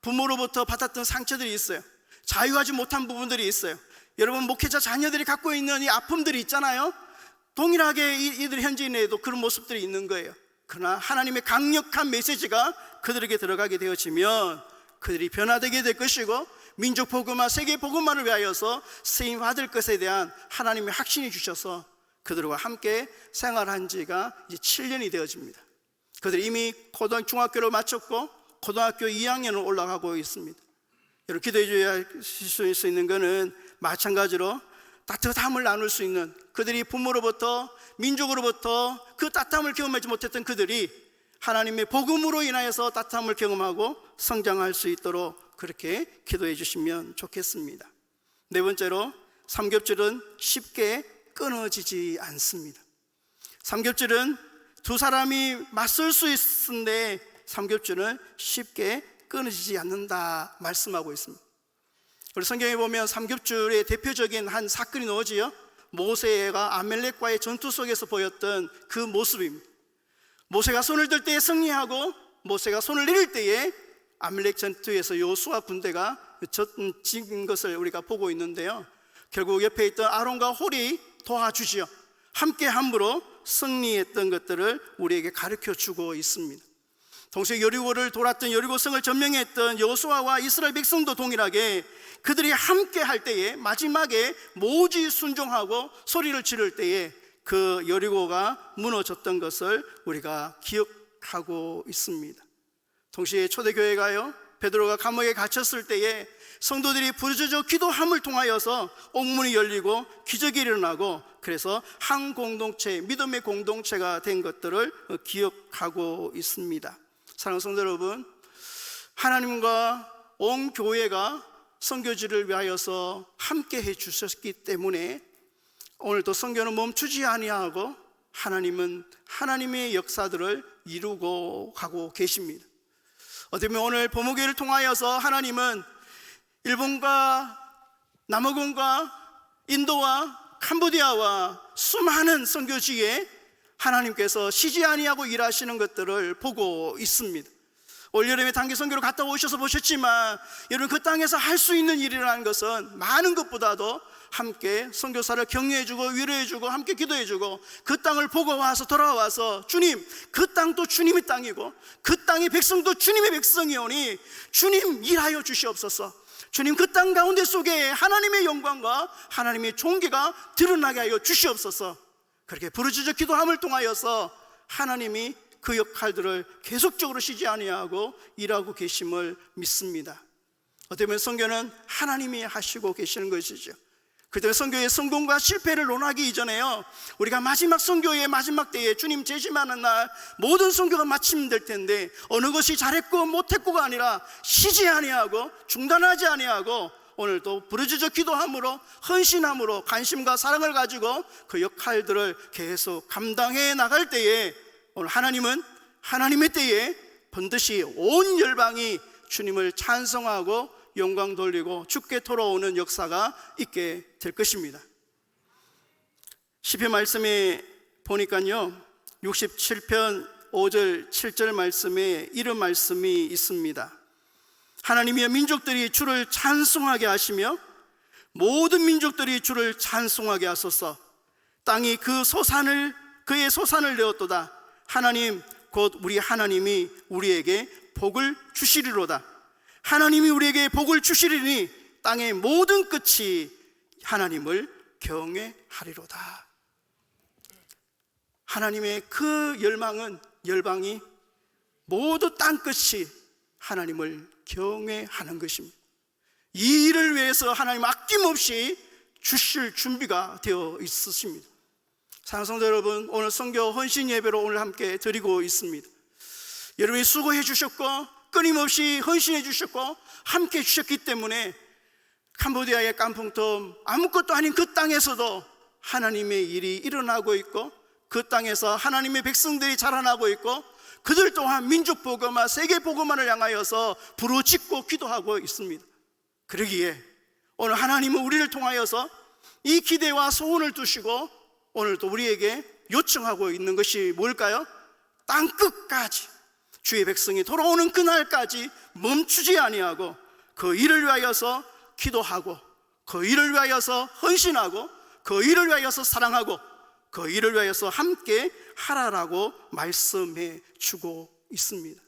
부모로부터 받았던 상처들이 있어요. 자유하지 못한 부분들이 있어요. 여러분, 목회자 자녀들이 갖고 있는 이 아픔들이 있잖아요. 동일하게 이들 현지인에도 그런 모습들이 있는 거예요. 그러나 하나님의 강력한 메시지가 그들에게 들어가게 되어지면 그들이 변화되게 될 것이고 민족 복음화, 세계 복음화를 위하여서 쓰임 받을 것에 대한 하나님의 확신이 주셔서 그들과 함께 생활한 지가 이제 7년이 되어집니다. 그들이 이미 중학교를 마쳤고 고등학교 2학년을 올라가고 있습니다. 여러분, 기도해 줘야 수 있는 것은 마찬가지로 따뜻함을 나눌 수 있는, 그들이 부모로부터 민족으로부터 그 따뜻함을 경험하지 못했던 그들이 하나님의 복음으로 인하여서 따뜻함을 경험하고 성장할 수 있도록 그렇게 기도해 주시면 좋겠습니다. 네 번째로, 삼겹줄은 쉽게 끊어지지 않습니다. 삼겹줄은 두 사람이 맞설 수 있는데 삼겹줄은 쉽게 끊어지지 않는다 말씀하고 있습니다. 우리 성경에 보면 삼겹줄의 대표적인 한 사건이 나오지요. 모세가 아멜렉과의 전투 속에서 보였던 그 모습입니다. 모세가 손을 들 때에 승리하고 모세가 손을 내릴 때에 아멜렉 전투에서 여호수아 군대가 진 것을 우리가 보고 있는데요, 결국 옆에 있던 아론과 홀이 도와주지요. 함께 함으로 승리했던 것들을 우리에게 가르쳐 주고 있습니다. 동시에 여리고를 돌았던, 여리고성을 점령했던 여호수아와 이스라엘 백성도 동일하게 그들이 함께 할 때에 마지막에 모지 순종하고 소리를 지를 때에 그 여리고가 무너졌던 것을 우리가 기억하고 있습니다. 동시에 초대교회가요, 베드로가 감옥에 갇혔을 때에 성도들이 부르짖어 기도함을 통하여서 옥문이 열리고 기적이 일어나고, 그래서 한 공동체, 믿음의 공동체가 된 것들을 기억하고 있습니다. 사랑하는 성도 여러분, 하나님과 온 교회가 선교지를 위하여서 함께 해 주셨기 때문에 오늘도 선교는 멈추지 아니하고 하나님은 하나님의 역사들을 이루고 가고 계십니다. 어떻게 보면 오늘 보목회를 통하여서 하나님은 일본과 남아공과 인도와 캄보디아와 수많은 선교지에 하나님께서 쉬지 아니하고 일하시는 것들을 보고 있습니다. 올여름에 단기 선교로 갔다 오셔서 보셨지만, 여러분 그 땅에서 할 수 있는 일이라는 것은 많은 것보다도 함께 선교사를 격려해주고 위로해주고 함께 기도해주고 그 땅을 보고 와서 돌아와서, 주님, 그 땅도 주님의 땅이고 그 땅의 백성도 주님의 백성이오니 주님 일하여 주시옵소서. 주님, 그 땅 가운데 속에 하나님의 영광과 하나님의 존귀가 드러나게 하여 주시옵소서. 그렇게 부르짖어 기도함을 통하여서 하나님이 그 역할들을 계속적으로 쉬지 아니하고 일하고 계심을 믿습니다. 어떻게 보면 선교는 하나님이 하시고 계시는 것이죠. 그때 선교의 성공과 실패를 논하기 이전에요, 우리가 마지막 선교의 마지막 때에 주님 재림하는 날 모든 선교가 마침될 텐데, 어느 것이 잘했고 못했고가 아니라 쉬지 아니하고 중단하지 아니하고 오늘도 부르짖어 기도함으로 헌신함으로 관심과 사랑을 가지고 그 역할들을 계속 감당해 나갈 때에, 오늘 하나님은 하나님의 때에 반드시 온 열방이 주님을 찬송하고 영광 돌리고 주께 돌아오는 역사가 있게 될 것입니다. 시편 말씀에 보니까요, 67편 5절 7절 말씀에 이런 말씀이 있습니다. 하나님이여, 민족들이 주를 찬송하게 하시며 모든 민족들이 주를 찬송하게 하소서. 땅이 그의 소산을 내었도다. 하나님 곧 우리 하나님이 우리에게 복을 주시리로다. 하나님이 우리에게 복을 주시리니 땅의 모든 끝이 하나님을 경외하리로다. 하나님의 그 열방이 모두 땅끝이 하나님을 경외하는 것입니다. 이 일을 위해서 하나님 아낌없이 주실 준비가 되어 있으십니다. 사랑하는 성도 여러분, 오늘 선교 헌신 예배로 오늘 함께 드리고 있습니다. 여러분이 수고해 주셨고 끊임없이 헌신해 주셨고 함께 해 주셨기 때문에 캄보디아의 깐풍톰, 아무것도 아닌 그 땅에서도 하나님의 일이 일어나고 있고, 그 땅에서 하나님의 백성들이 자라나고 있고, 그들 또한 민족 복음화, 세계 복음화를 향하여서 부르짖고 기도하고 있습니다. 그러기에 오늘 하나님은 우리를 통하여서 이 기대와 소원을 두시고 오늘도 우리에게 요청하고 있는 것이 뭘까요? 땅끝까지 주의 백성이 돌아오는 그날까지 멈추지 아니하고 그 일을 위하여서 기도하고, 그 일을 위하여서 헌신하고, 그 일을 위하여서 사랑하고, 그 일을 위하여서 함께 하라라고 말씀해 주고 있습니다.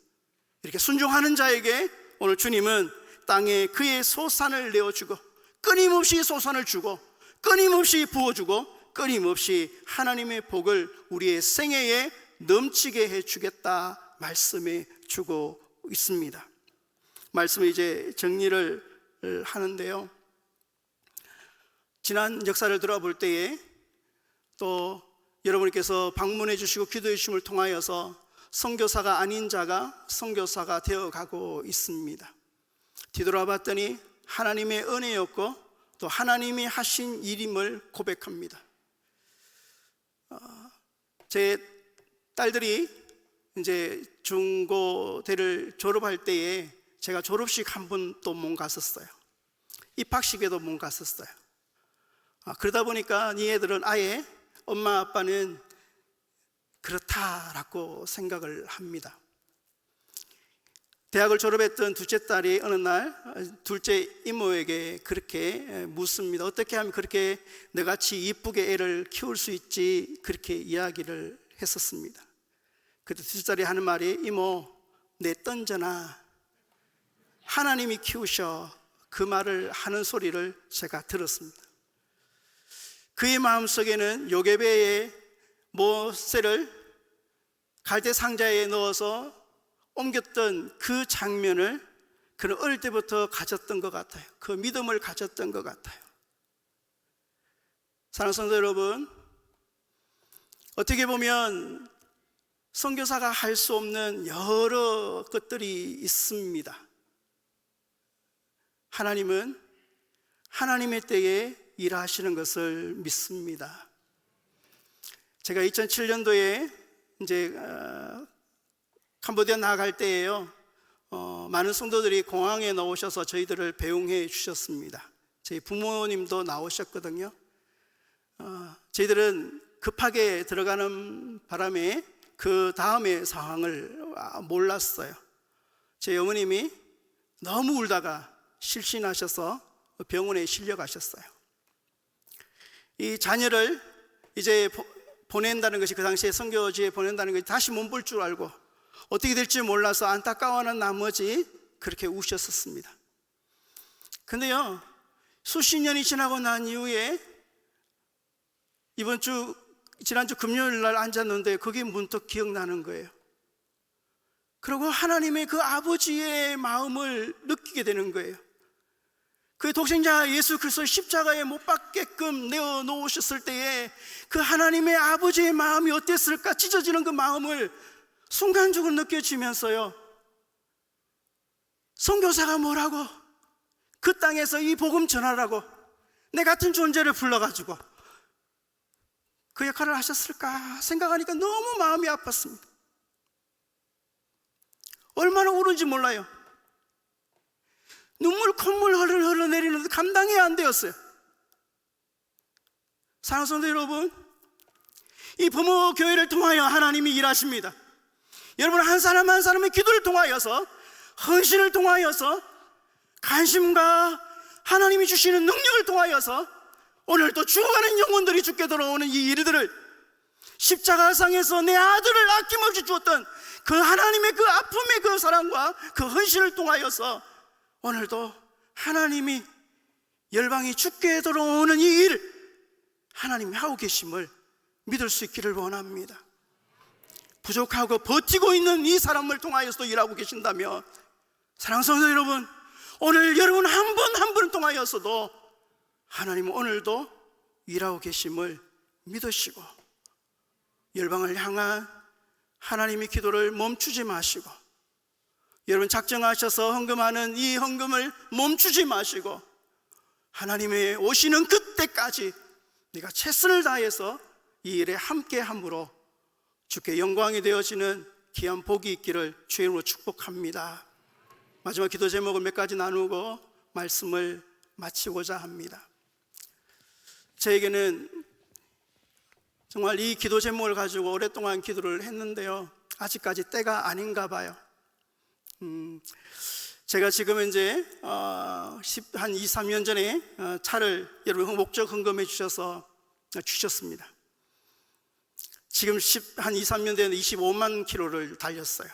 이렇게 순종하는 자에게 오늘 주님은 땅에 그의 소산을 내어주고, 끊임없이 소산을 주고, 끊임없이 부어주고, 끊임없이 하나님의 복을 우리의 생애에 넘치게 해주겠다 말씀해 주고 있습니다. 말씀을 이제 정리를 하는데요, 지난 역사를 들어볼 때에 또 여러분께서 방문해 주시고 기도해 주심을 통하여서 선교사가 아닌 자가 선교사가 되어가고 있습니다. 뒤돌아봤더니 하나님의 은혜였고 또 하나님이 하신 일임을 고백합니다. 제 딸들이 이제 중고대를 졸업할 때에 제가 졸업식 한 번도 못 갔었어요. 입학식에도 못 갔었어요. 그러다 보니까 이 애들은 아예 엄마 아빠는 그렇다라고 생각을 합니다. 대학을 졸업했던 둘째 딸이 어느 날 둘째 이모에게 그렇게 묻습니다. 어떻게 하면 그렇게 너같이 이쁘게 애를 키울 수 있지? 그렇게 이야기를 했었습니다. 그때 둘째 딸이 하는 말이, 이모, 던져나 하나님이 키우셔, 그 말을 하는 소리를 제가 들었습니다. 그의 마음속에는 요게베의 모세를 갈대 상자에 넣어서 옮겼던 그 장면을 그는 어릴 때부터 가졌던 것 같아요. 그 믿음을 가졌던 것 같아요. 사랑하는 성도 여러분, 어떻게 보면 선교사가 할 수 없는 여러 것들이 있습니다. 하나님은 하나님의 때에 일하시는 것을 믿습니다. 제가 2007년도에 이제 캄보디아 나갈 때에요, 많은 성도들이 공항에 나오셔서 저희들을 배웅해 주셨습니다. 저희 부모님도 나오셨거든요. 저희들은 급하게 들어가는 바람에 그 다음의 상황을 몰랐어요. 제 어머님이 너무 울다가 실신하셔서 병원에 실려가셨어요. 이 자녀를 이제 보낸다는 것이, 그 당시에 선교지에 보낸다는 것이 다시 못 볼 줄 알고 어떻게 될지 몰라서 안타까워하는 나머지 그렇게 우셨었습니다. 근데요, 수십 년이 지나고 난 이후에 지난주 금요일 날 앉았는데 그게 문득 기억나는 거예요. 그리고 하나님의 그 아버지의 마음을 느끼게 되는 거예요. 그 독생자 예수 그리스도 십자가에 못 박게끔 내어놓으셨을 때에 그 하나님의 아버지의 마음이 어땠을까, 찢어지는 그 마음을 순간적으로 느껴지면서요, 선교사가 뭐라고 그 땅에서 이 복음 전하라고 내 같은 존재를 불러가지고 그 역할을 하셨을까 생각하니까 너무 마음이 아팠습니다. 얼마나 울은지 몰라요. 눈물 콧물 흘러내리는데 감당이 안 되었어요. 사랑하는 성도 여러분, 이 부모 교회를 통하여 하나님이 일하십니다. 여러분, 한 사람 한 사람의 기도를 통하여서, 헌신을 통하여서, 관심과 하나님이 주시는 능력을 통하여서 오늘 또 죽어가는 영혼들이 죽게 들어오는 이 일들을, 십자가상에서 내 아들을 아낌없이 주었던 그 하나님의 그 아픔의 그 사랑과 그 헌신을 통하여서 오늘도 하나님이 열방이 죽게 들어오는 이 일을 하나님이 하고 계심을 믿을 수 있기를 원합니다. 부족하고 버티고 있는 이 사람을 통하여서도 일하고 계신다면, 사랑하는 성도 여러분, 오늘 여러분 한 분 한 분을 통하여서도 하나님은 오늘도 일하고 계심을 믿으시고, 열방을 향한 하나님의 기도를 멈추지 마시고, 여러분 작정하셔서 헌금하는 이 헌금을 멈추지 마시고, 하나님의 오시는 그때까지 네가 최선을 다해서 이 일에 함께함으로 주께 영광이 되어지는 귀한 복이 있기를 주의 이름으로 축복합니다. 마지막 기도 제목을 몇 가지 나누고 말씀을 마치고자 합니다. 저에게는 정말 이 기도 제목을 가지고 오랫동안 기도를 했는데요, 아직까지 때가 아닌가 봐요. 제가 지금 이제 한 2, 3년 전에 차를 여러분 목적 헌금해 주셨습니다. 지금 한 2, 3년 된 25만 킬로를 달렸어요.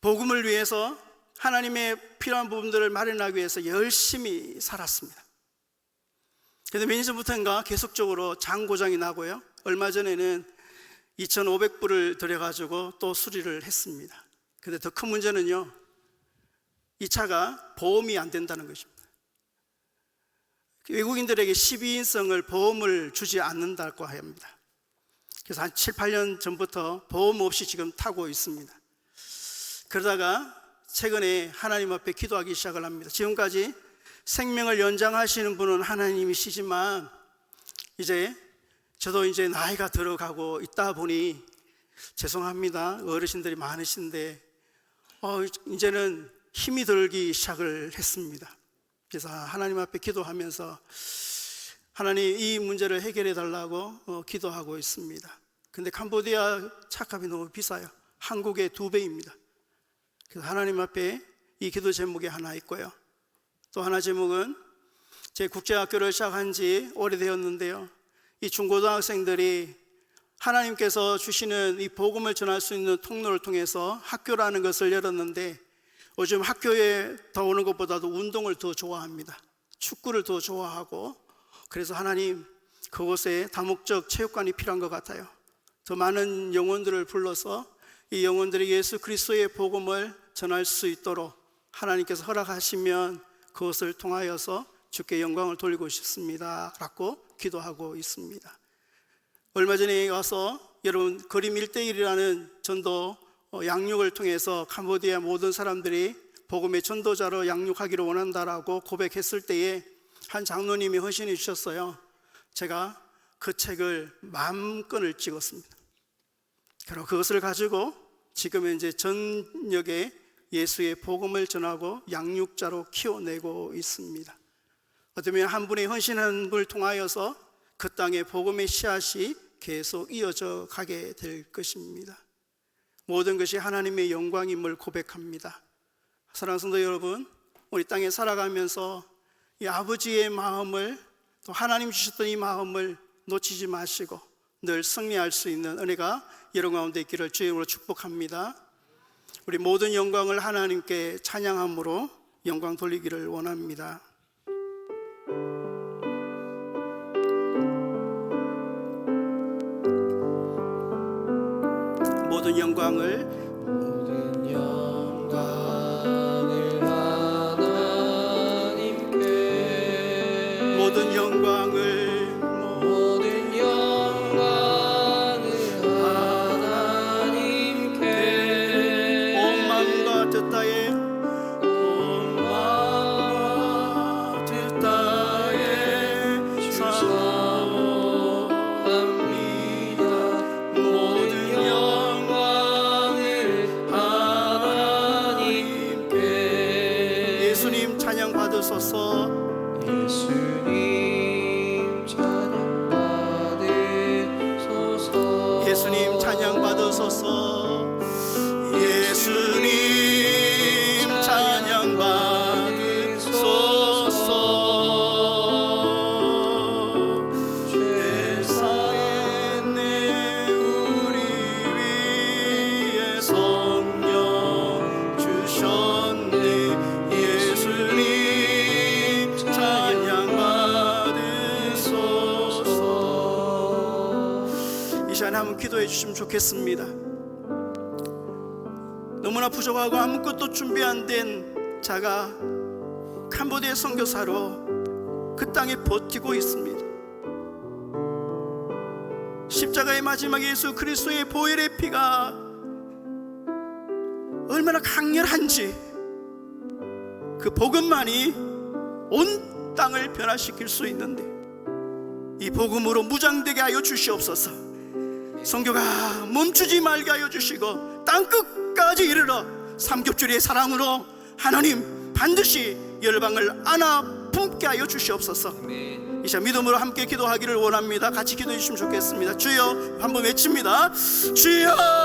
복음을 위해서, 하나님의 필요한 부분들을 마련하기 위해서 열심히 살았습니다. 그런데 몇 년 전부터인가 계속적으로 장고장이 나고요, 얼마 전에는 2,500불을 들여가지고 또 수리를 했습니다. 그런데 더 큰 문제는요, 이 차가 보험이 안 된다는 것입니다. 외국인들에게 12인승을 보험을 주지 않는다고 합니다. 그래서 한 7, 8년 전부터 보험 없이 지금 타고 있습니다. 그러다가 최근에 하나님 앞에 기도하기 시작을 합니다. 지금까지 생명을 연장하시는 분은 하나님이시지만, 이제 저도 이제 나이가 들어가고 있다 보니 죄송합니다, 어르신들이 많으신데 이제는 힘이 들기 시작을 했습니다. 그래서 하나님 앞에 기도하면서 하나님 이 문제를 해결해 달라고 기도하고 있습니다. 근데 캄보디아 차값이 너무 비싸요. 한국의 2배입니다. 그래서 하나님 앞에 이 기도 제목이 하나 있고요, 또 하나 제목은 제 국제학교를 시작한 지 오래되었는데요, 이 중고등학생들이 하나님께서 주시는 이 복음을 전할 수 있는 통로를 통해서 학교라는 것을 열었는데, 요즘 학교에 더 오는 것보다도 운동을 더 좋아합니다. 축구를 더 좋아하고, 그래서 하나님, 그곳에 다목적 체육관이 필요한 것 같아요. 더 많은 영혼들을 불러서 이 영혼들이 예수 그리스도의 복음을 전할 수 있도록 하나님께서 허락하시면 그것을 통하여서 주께 영광을 돌리고 싶습니다 라고 기도하고 있습니다. 얼마 전에 와서 여러분, 그림 1:1이라는 전도 양육을 통해서 캄보디아 모든 사람들이 복음의 전도자로 양육하기를 원한다라고 고백했을 때에 한 장로님이 헌신해 주셨어요. 제가 그 책을 10,000건을 찍었습니다. 그리고 그것을 가지고 지금은 이제 전역에 예수의 복음을 전하고 양육자로 키워내고 있습니다. 어쩌면 한 분의 헌신한 분을 통하여서 그 땅에 복음의 씨앗이 계속 이어져 가게 될 것입니다. 모든 것이 하나님의 영광임을 고백합니다. 사랑하는 성도 여러분, 우리 땅에 살아가면서 이 아버지의 마음을, 또 하나님 주셨던 이 마음을 놓치지 마시고 늘 승리할 수 있는 은혜가 여러분 가운데 있기를 주의 이름으로 축복합니다. 우리 모든 영광을 하나님께 찬양함으로 영광 돌리기를 원합니다. 모든 영광을 하나님께, 모든 영광을 하나님께, 온 마음과 뜻다에, 온 마음과 뜻다에 사모합니다. 모든 영광을 하나님께. 예수님 찬양 받으소서. 예수님 찬양 받으소서. 예수님 찬양 받으소서. 죄사했네 우리 위에 성령 주셨네. 예수님 찬양 받으소서. 이 시간에 한번 기도해 주시면 좋겠습니다. 너무나 부족하고 아무것도 준비 안 된 자가 캄보디아 선교사로 그 땅에 버티고 있습니다. 십자가의 마지막 예수 그리스도의 보혈의 피가 얼마나 강렬한지, 그 복음만이 온 땅을 변화시킬 수 있는데 이 복음으로 무장되게 하여 주시옵소서. 선교가 멈추지 말게 하여 주시고 땅끝까지 이르러 삼겹줄의 사랑으로 하나님 반드시 열방을 안아 품게 하여 주시옵소서. 이 시간 믿음으로 함께 기도하기를 원합니다. 같이 기도해 주시면 좋겠습니다. 주여, 한번 외칩니다. 주여.